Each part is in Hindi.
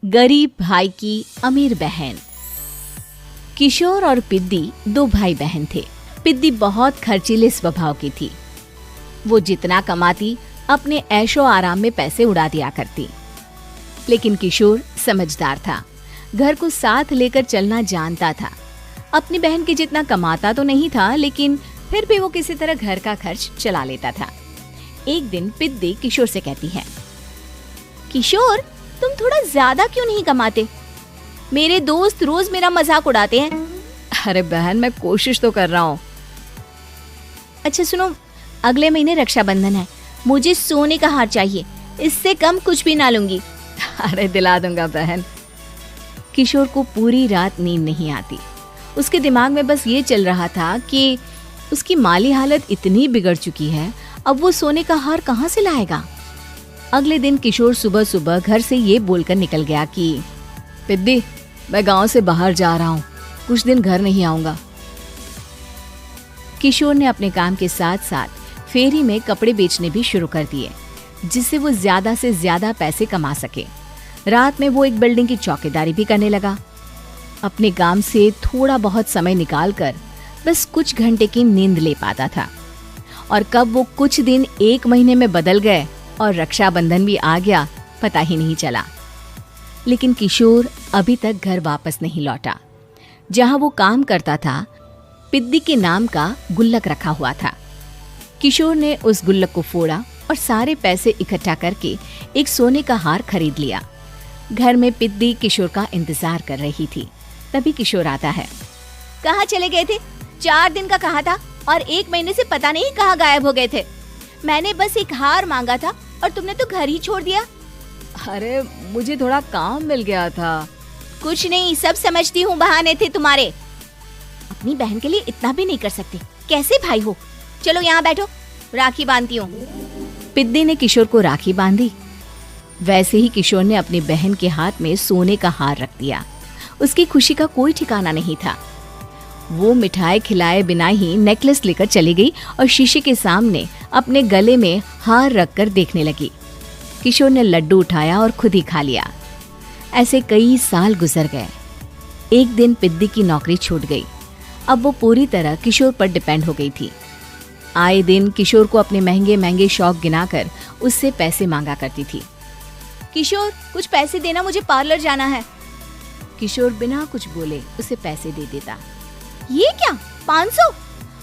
गरीब भाई की अमीर बहन। किशोर और पिद्दी दो भाई बहन थे। पिद्दी बहुत खर्चीले स्वभाव की थी। वो जितना कमाती अपने ऐशो आराम में पैसे उड़ा दिया करती। लेकिन किशोर समझदार था, घर को साथ लेकर चलना जानता था। अपनी बहन के जितना कमाता तो नहीं था, लेकिन फिर भी वो किसी तरह घर का खर्च चला लेता था। एक दिन पिद्दी किशोर से कहती है, किशोर तुम थोड़ा ज्यादा क्यों नहीं कमाते? मेरे दोस्त रोज मेरा मजाक उड़ाते हैं। अरे बहन, मैं कोशिश तो कर रहा हूँ। अच्छा सुनो, अगले महीने रक्षाबंधन है, मुझे सोने का हार चाहिए, इससे कम कुछ भी ना लूंगी। अरे दिला दूंगा बहन। किशोर को पूरी रात नींद नहीं आती। उसके दिमाग में बस ये चल रहा था कि उसकी माली हालत इतनी बिगड़ चुकी है, अब वो सोने का हार कहाँ से लाएगा। अगले दिन किशोर सुबह सुबह घर से ये बोलकर निकल गया कि पिद्दी, मैं गांव से बाहर जा रहा हूँ, कुछ दिन घर नहीं आऊंगा। किशोर ने अपने काम के साथ साथ फेरी में कपड़े बेचने भी शुरू कर दिए, जिससे वो ज्यादा से ज्यादा पैसे कमा सके। रात में वो एक बिल्डिंग की चौकीदारी भी करने लगा। अपने काम से थोड़ा बहुत समय निकालकर बस कुछ घंटे की नींद ले पाता था। और कब वो कुछ दिन एक महीने में बदल गए और रक्षाबंधन भी आ गया, पता ही नहीं चला। लेकिन किशोर अभी तक घर वापस नहीं लौटा। जहां वो काम करता था, पिद्दी के नाम का गुल्लक रखा हुआ था। किशोर ने उस गुल्लक को फोड़ा और सारे पैसे इकट्ठा करके एक सोने का हार खरीद लिया। घर में पिद्दी किशोर का इंतजार कर रही थी। तभी किशोर आता है। कहाँ चले गए थे? 4 दिन का कहा था और 1 महीने से पता नहीं कहाँ गायब हो गए थे। मैंने बस एक हार मांगा था और तुमने तो घर ही छोड़ दिया। अरे मुझे थोड़ा काम मिल गया था। कुछ नहीं, सब समझती हूँ, बहाने थे तुम्हारे। अपनी बहन के लिए इतना भी नहीं कर सकते, कैसे भाई हो? चलो यहाँ बैठो, राखी बांधती हूँ। पिद्दी ने किशोर को राखी बांधी। वैसे ही किशोर ने अपनी बहन के हाथ में सोने का हार रख दिया। उसकी खुशी का कोई ठिकाना नहीं था। वो मिठाई खिलाए बिना ही नेकलेस लेकर चली गई और शीशे के सामने अपने गले में हार रखकर देखने लगी। किशोर ने लड्डू उठाया और खुद ही खा लिया। ऐसे कई साल गुजर गए। एक दिन पिद्दी की नौकरी छूट गई। अब वो पूरी तरह किशोर पर डिपेंड हो गई थी। आए दिन किशोर को अपने महंगे महंगे शौक गिनाकर उससे पैसे मांगा करती थी। किशोर कुछ पैसे देना, मुझे पार्लर जाना है। किशोर बिना कुछ बोले उसे पैसे दे देता। ये क्या, 500?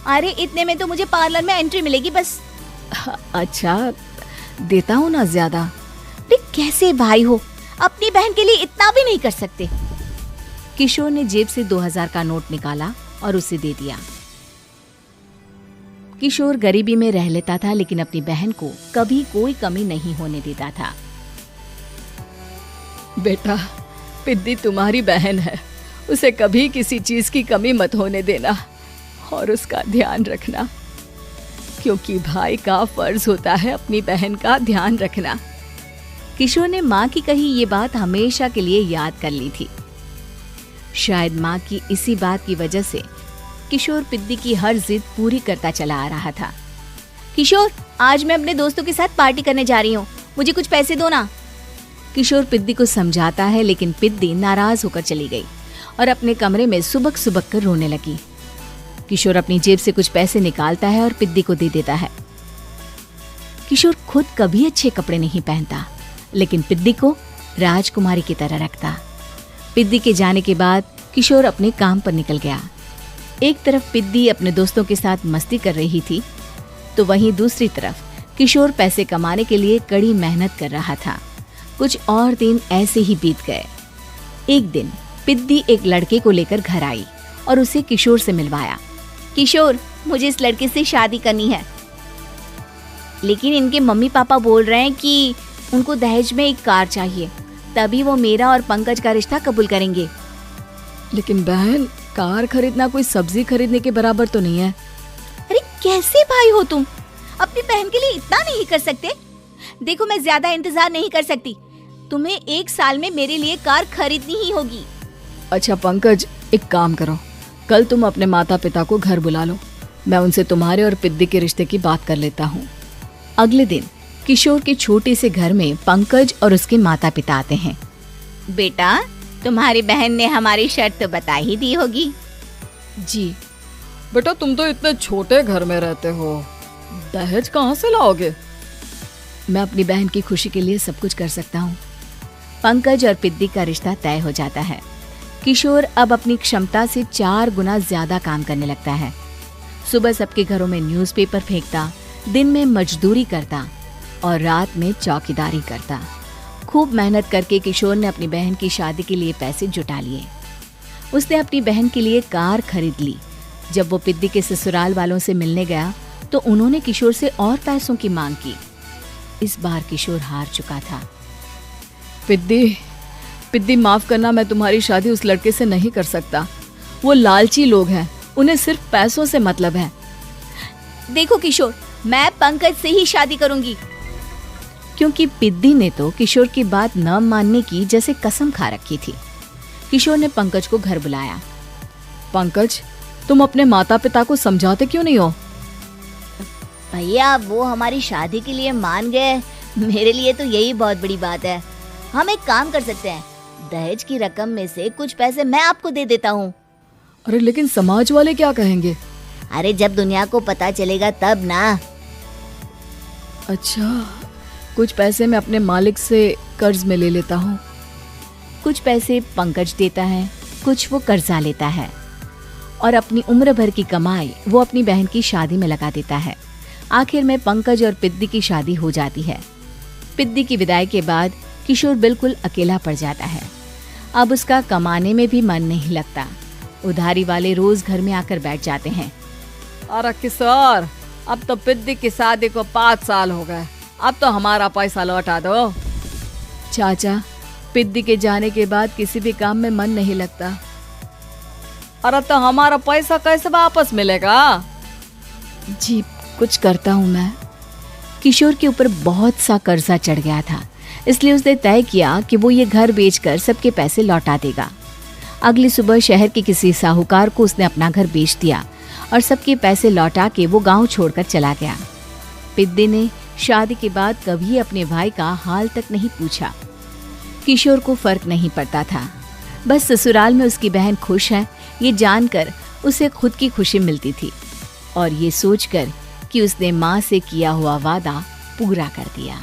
अरे इतने में तो मुझे पार्लर में एंट्री मिलेगी बस। अच्छा देता हूँ ना ज्यादा। कैसे भाई हो, अपनी बहन के लिए इतना भी नहीं कर सकते। किशोर ने जेब से 2000 का नोट निकाला और उसे दे दिया। किशोर गरीबी में रह लेता था, लेकिन अपनी बहन को कभी कोई कमी नहीं होने देता था। बेटा, पिद्दी तुम्हारी बहन है, उसे कभी किसी चीज की कमी मत होने देना और उसका ध्यान रखना, क्योंकि भाई का फर्ज होता है अपनी बहन का ध्यान रखना। किशोर ने माँ की कही ये बात हमेशा के लिए याद कर ली थी। शायद माँ की इसी बात की वजह से किशोर पिद्दी की हर जिद पूरी करता चला आ रहा था। किशोर, आज मैं अपने दोस्तों के साथ पार्टी करने जा रही हूँ, मुझे कुछ पैसे दो ना। किशोर पिद्दी को समझाता है, लेकिन पिद्दी नाराज होकर चली गई और अपने कमरे में सुबक सुबक कर रोने लगी। किशोर अपनी जेब से कुछ पैसे निकालता है और पिद्दी को दे देता है। किशोर खुद कभी अच्छे कपड़े नहीं पहनता, लेकिन पिद्दी को राजकुमारी की तरह रखता। पिद्दी के जाने के बाद किशोर अपने काम पर निकल गया। एक तरफ पिद्दी अपने दोस्तों के साथ मस्ती कर रही थी, तो वहीं दूसरी तरफ किशोर पैसे कमाने के लिए कड़ी मेहनत कर रहा था। कुछ और दिन ऐसे ही बीत गए। एक दिन पिद्दी एक लड़के को लेकर घर आई और उसे किशोर से मिलवाया। किशोर, मुझे इस लड़के से शादी करनी है, लेकिन इनके मम्मी पापा बोल रहे हैं कि उनको दहेज में एक कार चाहिए, तभी वो मेरा और पंकज का रिश्ता कबूल करेंगे। लेकिन बहन, कार खरीदना कोई सब्जी खरीदने के बराबर तो नहीं है। अरे कैसे भाई हो तुम, अपनी बहन के लिए इतना नहीं कर सकते? देखो, मैं ज्यादा इंतजार नहीं कर सकती, तुम्हें 1 साल में मेरे लिए कार खरीदनी ही होगी। अच्छा पंकज, एक काम करो, कल तुम अपने माता पिता को घर बुला लो, मैं उनसे तुम्हारे और पिद्दी के रिश्ते की बात कर लेता हूँ। अगले दिन किशोर के छोटे से घर में पंकज और उसके माता पिता आते हैं। बेटा, तुम्हारी बहन ने हमारी शर्त तो बता ही दी होगी। जी बेटा, तुम तो इतने छोटे घर में रहते हो, दहेज कहाँ से लाओगे? मैं अपनी बहन की खुशी के लिए सब कुछ कर सकता हूँ। पंकज और पिद्दी का रिश्ता तय हो जाता है। किशोर अब अपनी क्षमता से 4 गुना ज्यादा काम करने लगता है। सुबह सबके घरों में न्यूज़पेपर फेंकता, दिन में मजदूरी करता और रात में चौकीदारी करता। खूब मेहनत करके किशोर ने अपनी बहन की शादी के लिए पैसे जुटा लिए। उसने अपनी बहन के लिए कार खरीद ली। जब वो पिद्दी के ससुराल वालों से मिलने गया तो उन्होंने किशोर से और पैसों की मांग की। इस बार किशोर हार चुका था। पिद्दी माफ करना, मैं तुम्हारी शादी उस लड़के से नहीं कर सकता। वो लालची लोग हैं, उन्हें सिर्फ पैसों से मतलब है। देखो किशोर, मैं पंकज से ही शादी करूंगी। क्योंकि पिद्दी ने तो किशोर की बात न मानने की जैसे कसम खा रखी थी। किशोर ने पंकज को घर बुलाया। पंकज, तुम अपने माता पिता को समझाते क्यों नहीं हो? भैया, वो हमारी शादी के लिए मान गए, मेरे लिए तो यही बहुत बड़ी बात है। हम एक काम कर सकते हैं, दहेज की रकम में से कुछ पैसे मैं आपको दे देता हूँ। अरे लेकिन समाज वाले क्या कहेंगे? अरे जब दुनिया को पता चलेगा तब ना। अच्छा, कुछ पैसे मैं अपने मालिक से कर्ज में ले लेता हूँ। कुछ पैसे पंकज देता है, कुछ वो कर्जा लेता है और अपनी उम्र भर की कमाई वो अपनी बहन की शादी में लगा देता है। आखिर में पंकज और पिद्दी की शादी हो जाती है। पिद्दी की विदाई के बाद किशोर बिल्कुल अकेला पड़ जाता है। अब उसका कमाने में भी मन नहीं लगता। उधारी वाले रोज घर में आकर बैठ जाते हैं। अरे किशोर, अब तो पिद्दी की शादी को 5 साल हो गए, अब तो हमारा पैसा लौटा दो। चाचा, पिद्दी के जाने के बाद किसी भी काम में मन नहीं लगता। अरे तो हमारा पैसा कैसे वापस मिलेगा? जी, कुछ करता हूँ मैं। किशोर के ऊपर बहुत सा कर्जा चढ़ गया था, इसलिए उसने तय किया कि वो ये घर बेचकर सबके पैसे लौटा देगा। अगली सुबह शहर के किसी साहूकार को उसने अपना घर बेच दिया और सबके पैसे लौटा के वो गांव छोड़कर चला गया। पिद्दी ने शादी के बाद कभी अपने भाई का हाल तक नहीं पूछा। किशोर को फर्क नहीं पड़ता था, बस ससुराल में उसकी बहन खुश है ये जानकर उसे खुद की खुशी मिलती थी और ये सोचकर कि उसने माँ से किया हुआ वादा पूरा कर दिया।